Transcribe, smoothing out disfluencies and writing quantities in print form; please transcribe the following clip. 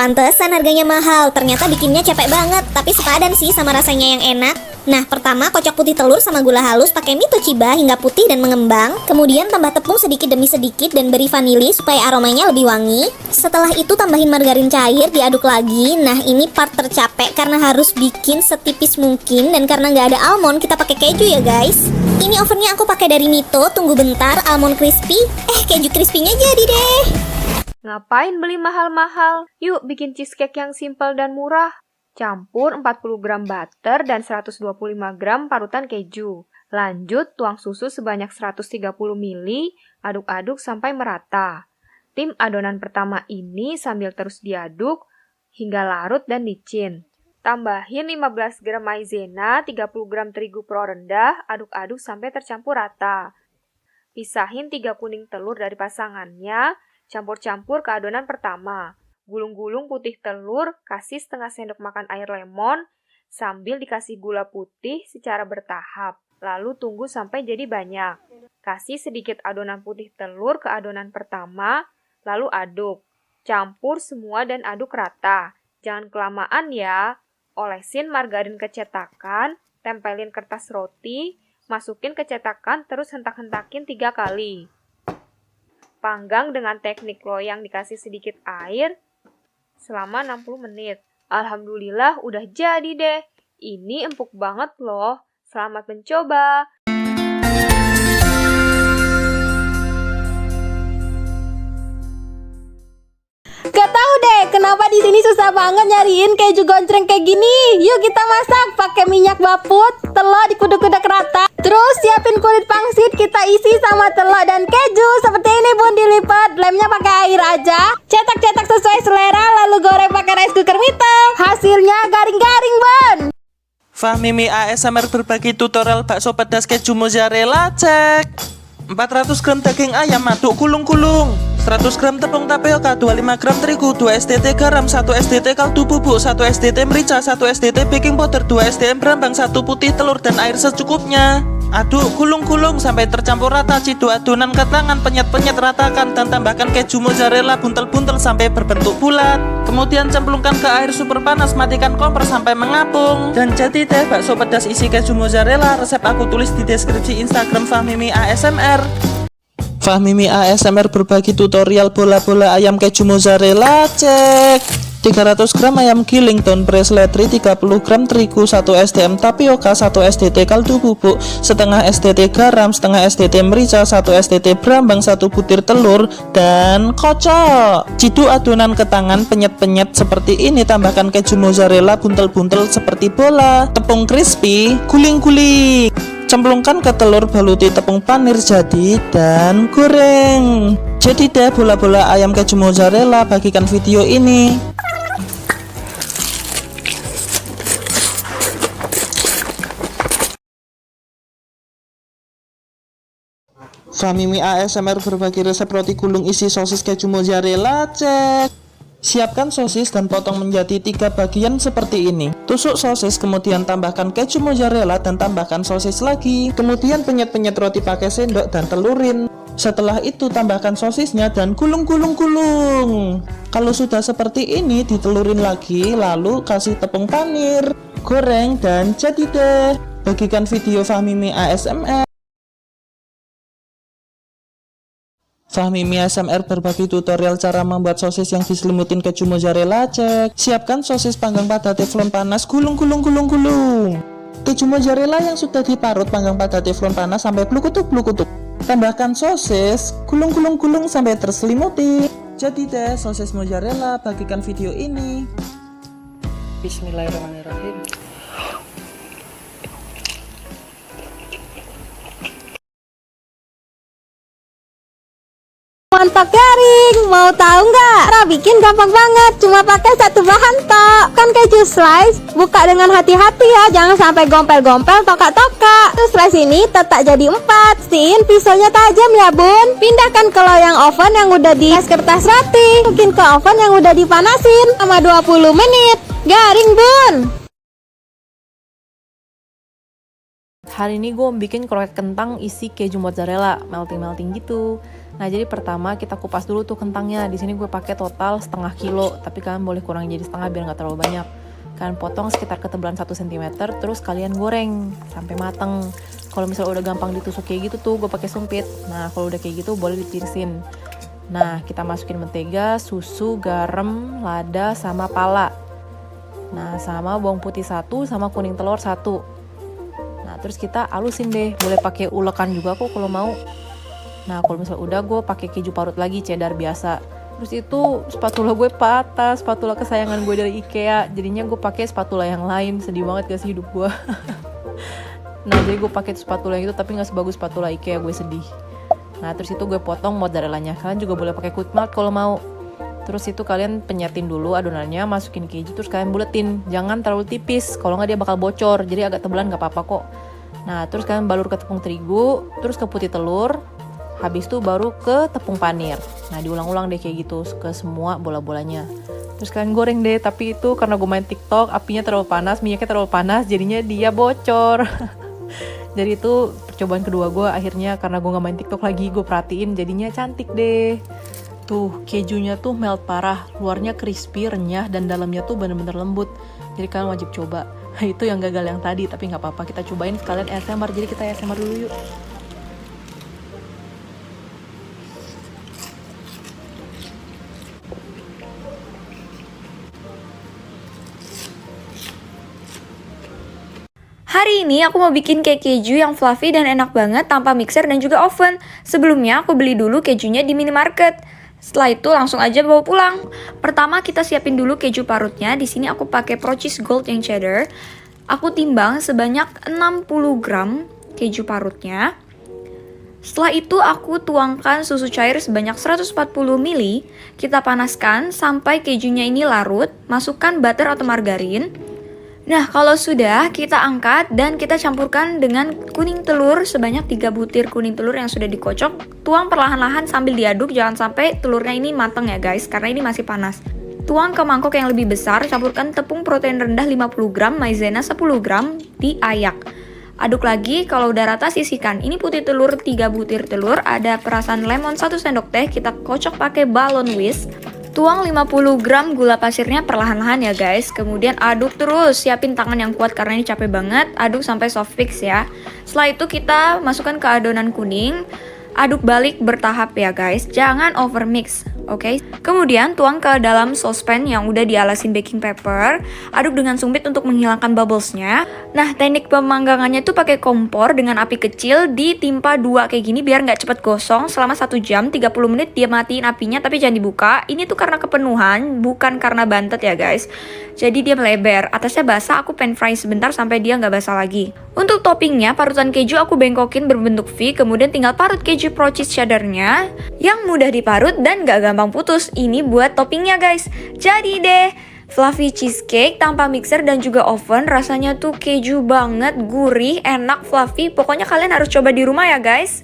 Pantesan harganya mahal, ternyata bikinnya capek banget, tapi sepadan sih sama rasanya yang enak. Nah, pertama kocok putih telur sama gula halus pakai mie Toshiba hingga putih dan mengembang. Kemudian tambah tepung sedikit demi sedikit dan beri vanili supaya aromanya lebih wangi. Setelah itu tambahin margarin cair, diaduk lagi. Nah, ini part tercapek karena harus bikin setipis mungkin dan karena nggak ada almond kita pakai keju ya guys. Ini ovennya aku pakai dari Mito, tunggu bentar, almond crispy. Keju crispy-nya jadi deh. Ngapain beli mahal-mahal? Yuk bikin cheesecake yang simple dan murah. Campur 40 gram butter dan 125 gram parutan keju. Lanjut tuang susu sebanyak 130 ml, aduk-aduk sampai merata. Tim adonan pertama ini sambil terus diaduk hingga larut dan licin. Tambahin 15 gram maizena, 30 gram terigu pro rendah, aduk-aduk sampai tercampur rata. Pisahin 3 kuning telur dari pasangannya, campur-campur ke adonan pertama. Gulung-gulung putih telur, kasih setengah sendok makan air lemon, sambil dikasih gula putih secara bertahap. Lalu tunggu sampai jadi banyak. Kasih sedikit adonan putih telur ke adonan pertama, lalu aduk. Campur semua dan aduk rata. Jangan kelamaan ya. Olesin margarin ke cetakan, tempelin kertas roti, masukin ke cetakan terus hentak-hentakin 3 kali. Panggang dengan teknik loyang dikasih sedikit air selama 60 menit. Alhamdulillah udah jadi deh. Ini empuk banget loh. Selamat mencoba. Gak tahu deh kenapa di sini susah banget nyariin keju goncreng kayak gini. Yuk kita masak pakai minyak baput, telur dikudak-kudak rata. Terus siapin kulit pangsit, kita isi sama telur dan keju. Seperti ini bun, dilipat. Lemnya pakai air aja. Cetak-cetak sesuai selera, lalu goreng pakai rice cooker Mito. Hasilnya garing-garing bun. Fahmimi ASMR berbagi tutorial bakso pedas keju mozzarella. Cek 400 gram daging ayam aduk kulung-kulung, 100 gram tepung tapioka, 25 gram terigu, 2 SDT garam, 1 SDT kaldu bubuk, 1 SDT merica, 1 SDT baking powder, 2 SDM berambang, 1 putih telur dan air secukupnya. Aduk kulung-kulung sampai tercampur rata. Ciduk adonan ke tangan, penyet-penyet ratakan dan tambahkan keju mozzarella buntel-buntel sampai berbentuk bulat. Kemudian cemplungkan ke air super panas, matikan kompor sampai mengapung. Dan jadi deh bakso pedas isi keju mozzarella. Resep aku tulis di deskripsi Instagram Fahmimi ASMR. Fahmimi ASMR berbagi tutorial bola-bola ayam keju mozzarella. Cek 300 gram ayam giling, daun preseledri, 30 gram terigu, 1 SDM tapioka, 1 SDT kaldu bubuk, setengah SDT garam, setengah SDT merica, 1 SDT berambang, 1 butir telur, dan kocok. Ciduk adonan ke tangan, penyet-penyet seperti ini. Tambahkan keju mozzarella buntel-buntel seperti bola. Tepung crispy, guling-guling. Cemplungkan ke telur, baluti tepung panir jadi, dan goreng. Jadi deh bola-bola ayam keju mozzarella. Bagikan video ini. Fahmimi ASMR berbagi resep roti gulung isi sosis keju mozzarella. Cek. Siapkan sosis dan potong menjadi 3 bagian seperti ini. Tusuk sosis, kemudian tambahkan keju mozzarella dan tambahkan sosis lagi. Kemudian penyet-penyet roti pakai sendok dan telurin. Setelah itu tambahkan sosisnya dan gulung-gulung-gulung. Kalau sudah seperti ini ditelurin lagi, lalu kasih tepung panir, goreng, dan jadi deh. Bagikan video Fahmimi ASMR. Fahmimi ASMR berbagi tutorial cara membuat sosis yang diselimutin keju mozzarella. Cek. Siapkan sosis panggang pada teflon panas, gulung-gulung-gulung-gulung. Keju mozzarella yang sudah diparut panggang pada teflon panas sampai blukutuk-blukutuk. Tambahkan sosis, gulung-gulung-gulung sampai terselimuti. Jadi deh sosis mozzarella. Bagikan video ini. Bismillahirrahmanirrahim. Mantap garing, mau tahu nggak? Cara bikin gampang banget, cuma pakai satu bahan tok. Kan keju slice, buka dengan hati-hati ya, jangan sampai gompel-gompel, toka-toka. Terus slice ini tetap jadi 4. Pastiin pisaunya tajam ya bun. Pindahkan ke loyang oven yang udah di kertas roti. Mungkin ke oven yang udah dipanasin sama 20 menit. Garing bun. Hari ini gue bikin kroket kentang isi keju mozzarella, melting-melting gitu. Nah, jadi pertama kita kupas dulu tuh kentangnya. Di sini gue pakai total setengah kilo, tapi kalian boleh kurang jadi setengah biar nggak terlalu banyak. Kalian potong sekitar ketebalan 1 cm, terus kalian goreng sampai mateng. Kalau misalnya udah gampang ditusuk kayak gitu tuh, gue pakai sumpit. Nah, kalau udah kayak gitu boleh ditirisin. Nah, kita masukin mentega, susu, garam, lada, sama pala. Nah, sama bawang putih 1, sama kuning telur 1. Nah, terus kita halusin deh. Boleh pakai ulekan juga kok kalau mau. Nah, kalau misalnya udah, gue pakai keju parut lagi, cheddar biasa. Terus itu spatula gue patah, spatula kesayangan gue dari IKEA. Jadinya gue pakai spatula yang lain. Sedih banget gak sih hidup gue? Nah, jadi gue pakai spatula yang itu tapi nggak sebagus spatula IKEA, gue sedih. Nah, terus itu gue potong mozzarellanya. Kalian juga boleh pakai quick melt kalau mau. Terus itu kalian penyetin dulu adonannya, masukin keju, terus kalian buletin. Jangan terlalu tipis, kalau nggak dia bakal bocor. Jadi agak tebelan nggak apa-apa kok. Nah, terus kalian balur ke tepung terigu, terus ke putih telur. Habis itu baru ke tepung panir. Nah, diulang-ulang deh kayak gitu ke semua bola-bolanya. Terus kalian goreng deh, tapi itu karena gue main TikTok, apinya terlalu panas, minyaknya terlalu panas, jadinya dia bocor. Jadi itu percobaan kedua gue, akhirnya karena gue gak main TikTok lagi, gue perhatiin jadinya cantik deh. Tuh, kejunya tuh melt parah, luarnya crispy, renyah, dan dalamnya tuh bener-bener lembut. Jadi kalian wajib coba. Itu yang gagal yang tadi, tapi gak apa-apa, kita cobain sekalian ASMR. Jadi kita ASMR dulu yuk. Hari ini aku mau bikin cake keju yang fluffy dan enak banget tanpa mixer dan juga oven. Sebelumnya aku beli dulu kejunya di minimarket. Setelah itu langsung aja bawa pulang. Pertama kita siapin dulu keju parutnya. Di sini aku pakai Pro Cheese Gold yang cheddar. Aku timbang sebanyak 60 gram keju parutnya. Setelah itu aku tuangkan susu cair sebanyak 140 ml. Kita panaskan sampai kejunya ini larut. Masukkan butter atau margarin. Nah, kalau sudah, kita angkat dan kita campurkan dengan kuning telur sebanyak 3 butir kuning telur yang sudah dikocok. Tuang perlahan-lahan sambil diaduk, jangan sampai telurnya ini matang ya guys, karena ini masih panas. Tuang ke mangkok yang lebih besar, campurkan tepung protein rendah 50 gram, maizena 10 gram, diayak. Aduk lagi, kalau udah rata sisihkan. Ini putih telur 3 butir telur, ada perasan lemon 1 sendok teh, kita kocok pakai balon whisk. Tuang 50 gram gula pasirnya perlahan-lahan ya guys. Kemudian aduk terus, siapin tangan yang kuat karena ini capek banget. Aduk sampai soft fix ya. Setelah itu kita masukkan ke adonan kuning. Aduk balik bertahap ya guys, jangan over mix, oke? Kemudian tuang ke dalam saucepan yang udah dialasin baking paper. Aduk dengan sumpit untuk menghilangkan bubblesnya. Nah, teknik pemanggangannya tuh pakai kompor dengan api kecil, ditimpa 2 kayak gini biar nggak cepet gosong. Selama 1 jam 30 menit dia matiin apinya, tapi jangan dibuka. Ini tuh karena kepenuhan, bukan karena bantet ya guys. Jadi dia melebar, atasnya basah, aku pan fry sebentar sampai dia nggak basah lagi. Untuk toppingnya, parutan keju aku bengkokin berbentuk V, kemudian tinggal parut keju Pro Cheese cheddarnya yang mudah diparut dan nggak gampang putus. Ini buat toppingnya guys. Jadi deh, fluffy cheesecake tanpa mixer dan juga oven, rasanya tuh keju banget, gurih, enak, fluffy. Pokoknya kalian harus coba di rumah ya guys.